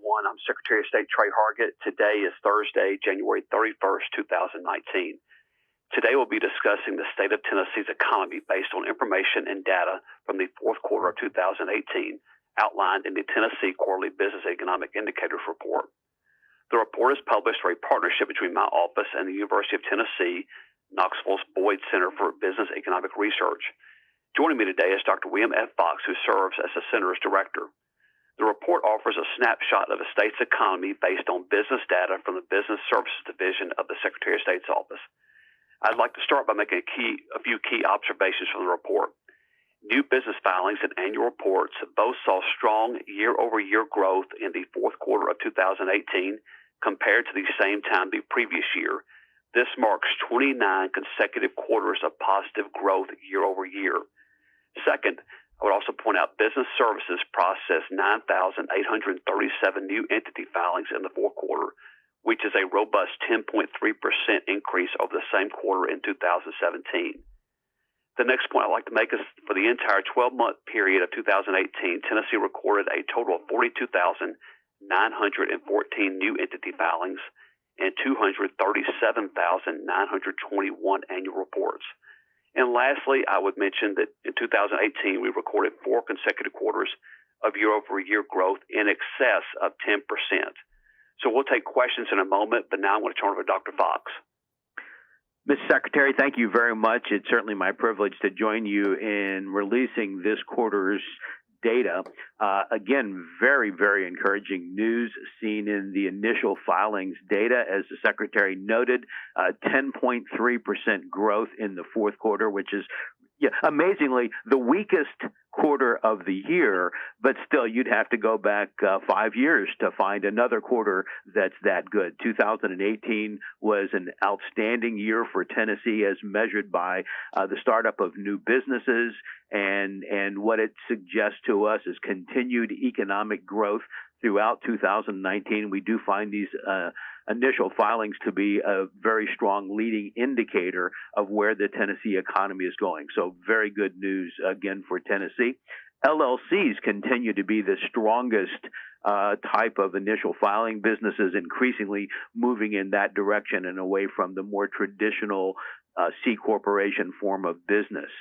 everyone. I'm Secretary of State Trey Hargett. Today is Thursday, January 31st, 2019. Today we'll be discussing the state of Tennessee's economy based on information and data from the fourth quarter of 2018 outlined in the Tennessee Quarterly Business Economic Indicators Report. The report is published through a partnership between my office and the University of Tennessee, Knoxville's Boyd Center for Business Economic Research. Joining me today is Dr. William F. Fox, who serves as the center's director. The report offers a snapshot of the state's economy based on business data from the Business Services Division of the Secretary of State's office. I'd like to start by making a few key observations from the report. New business filings and annual reports both saw strong year-over-year growth in the fourth quarter of 2018 compared to the same time the previous year. This marks 29 consecutive quarters of positive growth year-over-year. Second, I would also point out business services processed 9,837 new entity filings in the fourth quarter, which is a robust 10.3% increase over the same quarter in 2017. The next point I'd like to make is for the entire 12-month period of 2018, Tennessee recorded a total of 42,914 new entity filings and 237,921 annual reports. And lastly, I would mention that in 2018, we recorded 4 consecutive quarters of year-over-year growth in excess of 10%. So we'll take questions in a moment, but now I'm going to turn over to Dr. Fox. Mr. Secretary, thank you very much. It's certainly my privilege to join you in releasing this quarter's data. Again, very, very encouraging news seen in the initial filings data. As the Secretary noted, 10.3% growth in the fourth quarter, which is amazingly the weakest quarter of the year, but still you'd have to go back 5 years to find another quarter that's that good. 2018 was an outstanding year for Tennessee as measured by the startup of new businesses, and what it suggests to us is continued economic growth throughout 2019. We do find these initial filings to be a very strong leading indicator of where the Tennessee economy is going. So very good news again for Tennessee. LLCs continue to be the strongest type of initial filing, businesses increasingly moving in that direction and away from the more traditional C corporation form of business.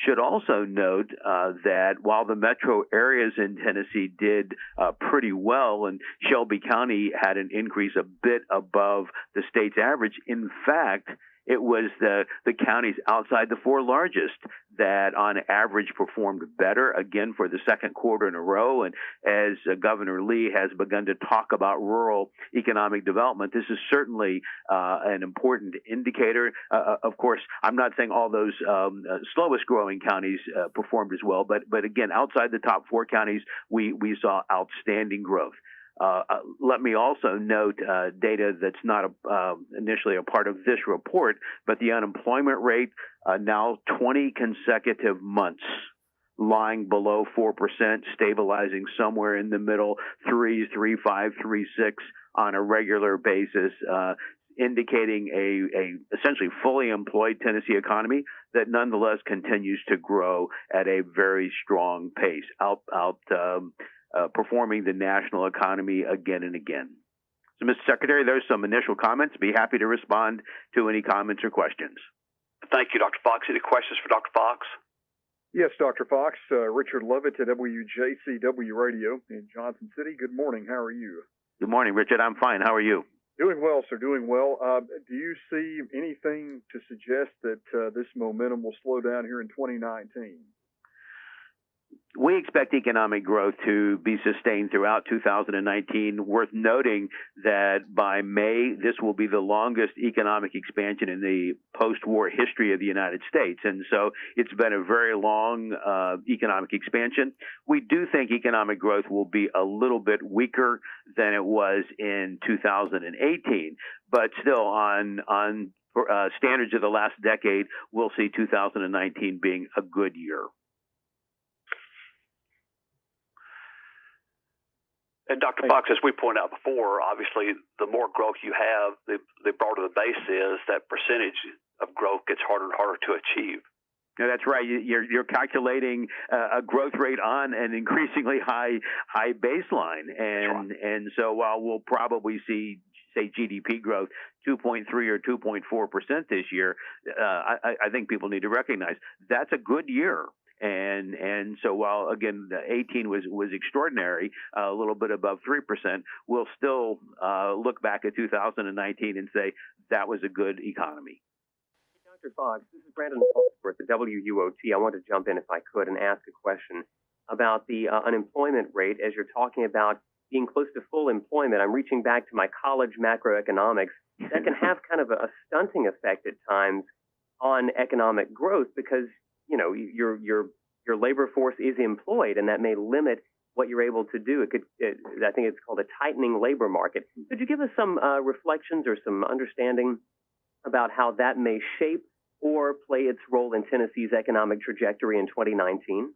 Should also note that while the metro areas in Tennessee did pretty well, and Shelby County had an increase a bit above the state's average, in fact, it was the counties outside the 4 largest that on average performed better, again, for the second quarter in a row. And as Governor Lee has begun to talk about rural economic development, this is certainly an important indicator. Of course, I'm not saying all those slowest growing counties performed as well, but again, outside the top 4 counties, we saw outstanding growth. Let me also note data that's not initially a part of this report, but the unemployment rate now 20 consecutive months lying below 4%, stabilizing somewhere in the middle, 3s, 3.5, 3.6 on a regular basis, indicating a essentially fully employed Tennessee economy that nonetheless continues to grow at a very strong pace, performing the national economy again and again. So, Mr. Secretary, there's some initial comments. Be happy to respond to any comments or questions. Thank you, Dr. Fox. Any questions for Dr. Fox? Yes, Dr. Fox. Richard Lovett at WJCW Radio in Johnson City. Good morning. How are you? Good morning, Richard. I'm fine. How are you? Doing well, sir. Doing well. Do you see anything to suggest that this momentum will slow down here in 2019? We expect economic growth to be sustained throughout 2019. Worth noting that by May, this will be the longest economic expansion in the post-war history of the United States. And so it's been a very long economic expansion. We do think economic growth will be a little bit weaker than it was in 2018, but still on standards of the last decade, we'll see 2019 being a good year. And Dr. Fox, as we pointed out before, obviously the more growth you have, the broader the base is, that percentage of growth gets harder and harder to achieve. No, that's right. You're calculating a growth rate on an increasingly high baseline, and so while we'll probably see, say, GDP growth 2.3 or 2.4% this year, I think people need to recognize that's a good year. And so while again 18 was extraordinary, a little bit above 3%, we'll still look back at 2019 and say that was a good economy. Dr. Fox, this is Brandon at the WUOT. I want to jump in if I could and ask a question about the unemployment rate. As you're talking about being close to full employment, I'm reaching back to my college macroeconomics. That can have kind of a stunting effect at times on economic growth because, you know, your labor force is employed, and that may limit what you're able to do. I think it's called a tightening labor market. Could you give us some reflections or some understanding about how that may shape or play its role in Tennessee's economic trajectory in 2019?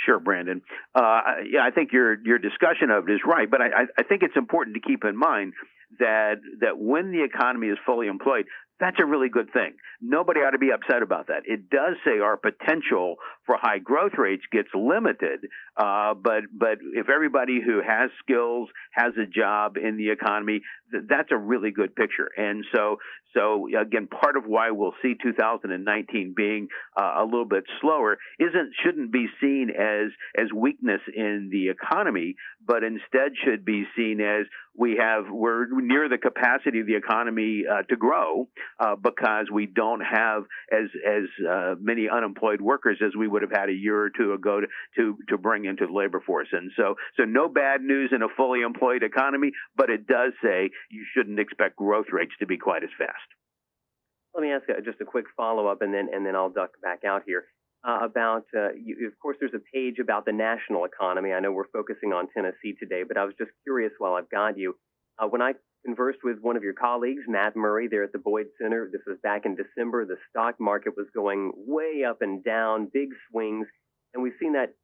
Sure, Brandon. Yeah, I think your discussion of it is right, but I think it's important to keep in mind that when the economy is fully employed, that's a really good thing. Nobody ought to be upset about that. It does say our potential for high growth rates gets limited, but if everybody who has skills has a job in the economy, that's a really good picture. And so again, part of why we'll see 2019 being a little bit slower shouldn't be seen as weakness in the economy, but instead should be seen as we're near the capacity of the economy to grow because we don't have as many unemployed workers as we would have had a year or two ago to bring into the labor force. And so no bad news in a fully employed economy, but it does say you shouldn't expect growth rates to be quite as fast. Let me ask just a quick follow-up, and then I'll duck back out here. Of course, there's a page about the national economy. I know we're focusing on Tennessee today, but I was just curious while I've got you. When I conversed with one of your colleagues, Matt Murray, there at the Boyd Center, this was back in December, the stock market was going way up and down, big swings, and we've seen that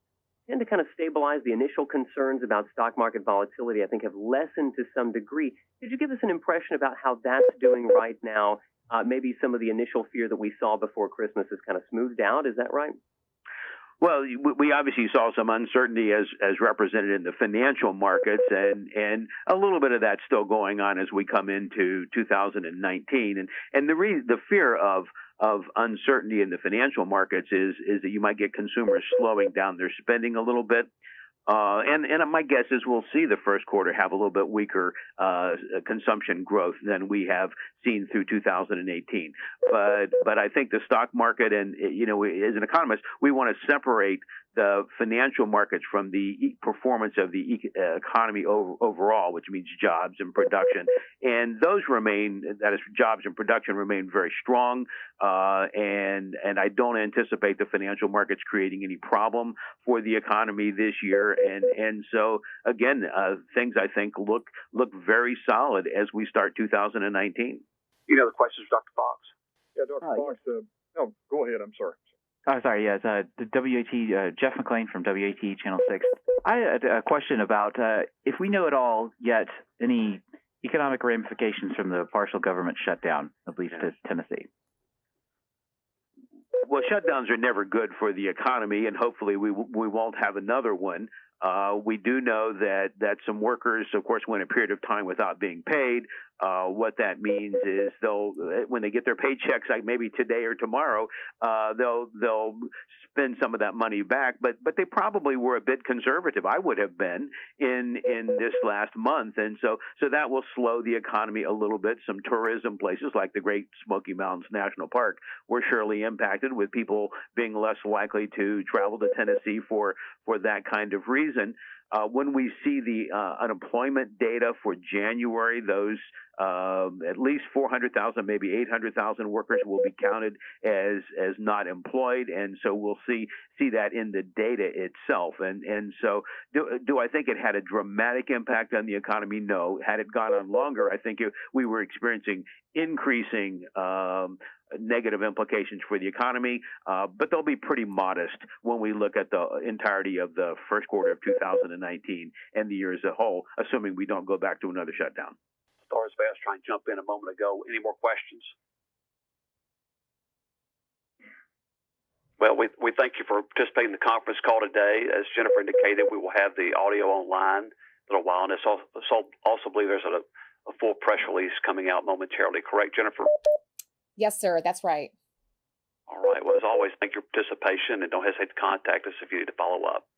tend to kind of stabilize. The initial concerns about stock market volatility, I think, have lessened to some degree. Could you give us an impression about how that's doing right now? Maybe some of the initial fear that we saw before Christmas has kind of smoothed out. Is that right? Well, we obviously saw some uncertainty as represented in the financial markets, and a little bit of that's still going on as we come into 2019. And the fear of uncertainty in the financial markets is that you might get consumers slowing down their spending a little bit. And my guess is we'll see the first quarter have a little bit weaker consumption growth than we have seen through 2018. But I think the stock market, and as an economist, we want to separate the financial markets from the performance of the economy overall, which means jobs and production. And those that is, jobs and production remain very strong. And I don't anticipate the financial markets creating any problem for the economy this year. And so again, things I think look very solid as we start 2019. The questions, Dr. Fox? Yeah, Dr. Fox. No, go ahead. I'm sorry. Oh, sorry. Yes, the WAT, Jeff McLean from WAT Channel 6. I had a question about if we know at all yet any economic ramifications from the partial government shutdown, at least to Tennessee. Well, shutdowns are never good for the economy, and hopefully we won't have another one. We do know that some workers, of course, went a period of time without being paid. What that means is when they get their paychecks, like maybe today or tomorrow, they'll spend some of that money back. But they probably were a bit conservative. I would have been in this last month, and so that will slow the economy a little bit. Some tourism places like the Great Smoky Mountains National Park were surely impacted, with people being less likely to travel to Tennessee for that kind of reason. When we see the unemployment data for January, those at least 400,000, maybe 800,000 workers will be counted as not employed, and so we'll see that in the data itself. And so, do I think it had a dramatic impact on the economy? No. Had it gone on longer, I think we were experiencing increasing negative implications for the economy, but they'll be pretty modest when we look at the entirety of the first quarter of 2019 and the year as a whole, assuming we don't go back to another shutdown. Stars Bass trying to jump in a moment ago. Any more questions? Well, we thank you for participating in the conference call today. As Jennifer indicated, we will have the audio online in a little while, and it's also believe there's a full press release coming out momentarily. Correct, Jennifer? Yes, sir. That's right. All right. Well, as always, thank you for your participation, and don't hesitate to contact us if you need to follow up.